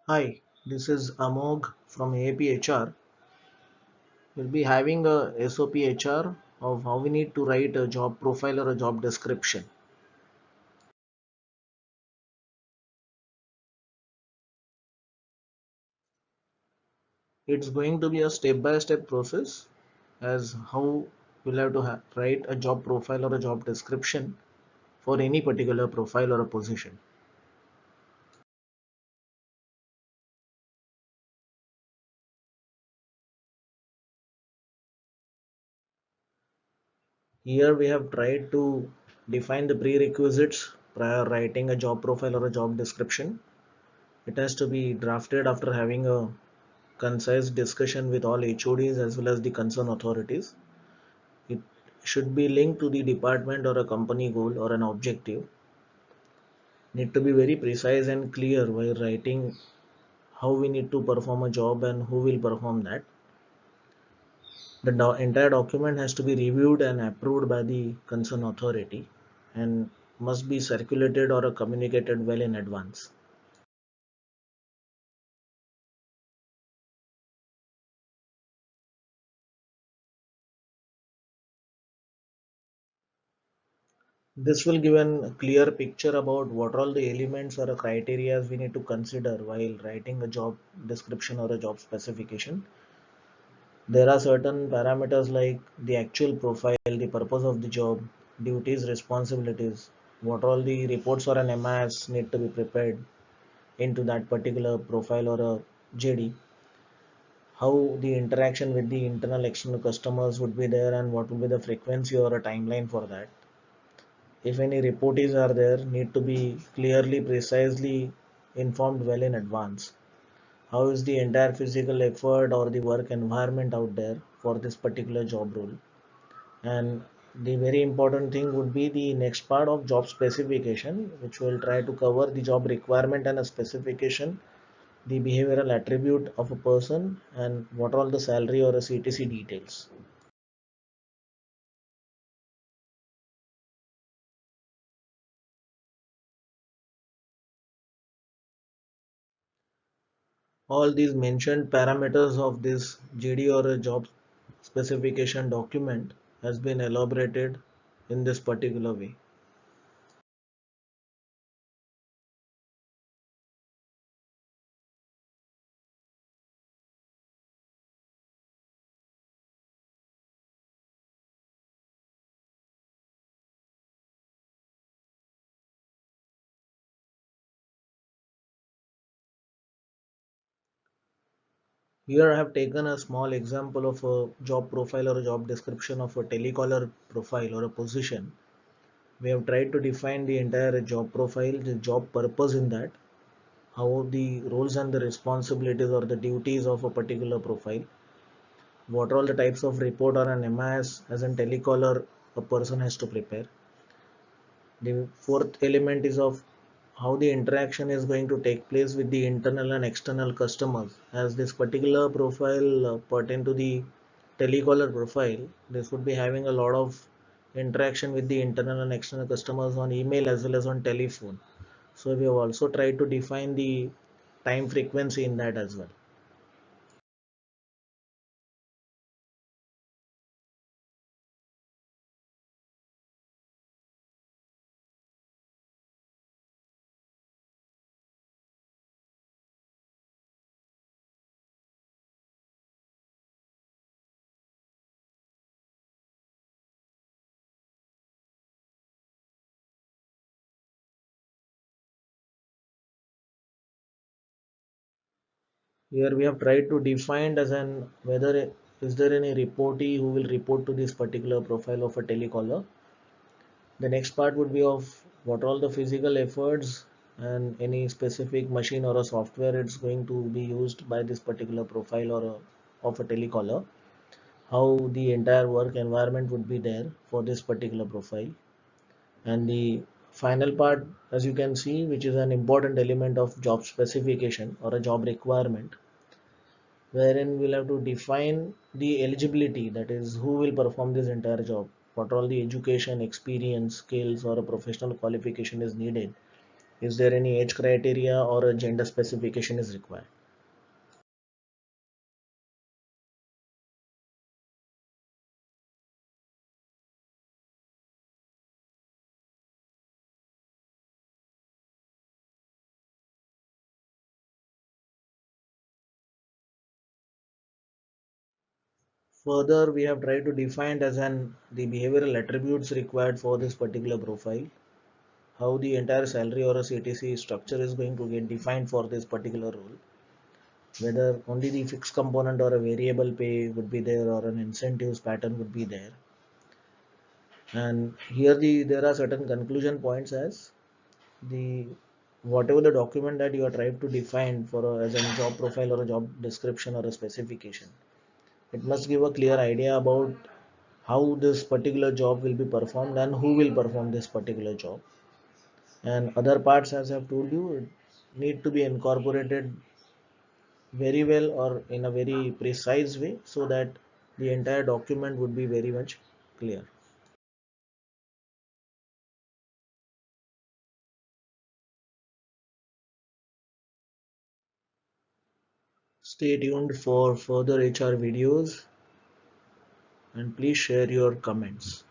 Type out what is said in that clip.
Hi, this is Amog from APHR. We'll be having a SOP HR of how we need to write a job profile or a job description. It's going to be a step-by-step process as how we'll have to write a job profile or a job description for any particular profile or a position. Here we have tried to define the prerequisites prior writing a job profile or a job description. It has to be drafted after having a concise discussion with all HODs as well as the concerned authorities. It should be linked to the department or a company goal or an objective. Need to be very precise and clear while writing how we need to perform a job and who will perform that. The entire document has to be reviewed and approved by the concerned authority and must be circulated or communicated well in advance. This will give a clear picture about what all the elements or criteria we need to consider while writing a job description or a job specification. There are certain parameters like the actual profile, the purpose of the job, duties, responsibilities, what all the reports or an MIS need to be prepared into that particular profile or a JD, how the interaction with the internal external customers would be there and what will be the frequency or a timeline for that. If any reportees are there, need to be clearly, precisely informed well in advance. How is the entire physical effort or the work environment out there for this particular job role? And the very important thing would be the next part of job specification, which will try to cover the job requirement and a specification, the behavioral attribute of a person, and what all the salary or a CTC details. All these mentioned parameters of this JD or a job specification document has been elaborated in this particular way. Here I have taken a small example of a job profile or a job description of a telecaller profile or a position. We have tried to define the entire job profile, the job purpose in that, how the roles and the responsibilities or the duties of a particular profile, what are all the types of report or an MIS as a telecaller a person has to prepare. The fourth element is of how the interaction is going to take place with the internal and external customers. As this particular profile pertain to the telecaller profile, this would be having a lot of interaction with the internal and external customers on email as well as on telephone. So we have also tried to define the time frequency in that as well. Here we have tried to define as an whether is there any reportee who will report to this particular profile of a telecaller. The next part would be of what all the physical efforts and any specific machine or a software it's going to be used by this particular profile or of a telecaller. How the entire work environment would be there for this particular profile. And the final part, as you can see, which is an important element of job specification or a job requirement, wherein we'll have to define the eligibility, that is who will perform this entire job, what all the education, experience, skills or a professional qualification is needed, Is there any age criteria or a gender specification is required? Further, we have tried to define as an the behavioral attributes required for this particular profile, how the entire salary or a CTC structure is going to get defined for this particular role, whether only the fixed component or a variable pay would be there or an incentives pattern would be there. And here there are certain conclusion points as the whatever the document that you are trying to define for as a job profile or a job description or a specification, it must give a clear idea about how this particular job will be performed and who will perform this particular job. And other parts, as I've told you, need to be incorporated very well or in a very precise way so that the entire document would be very much clear. Stay tuned for further HR videos and please share your comments.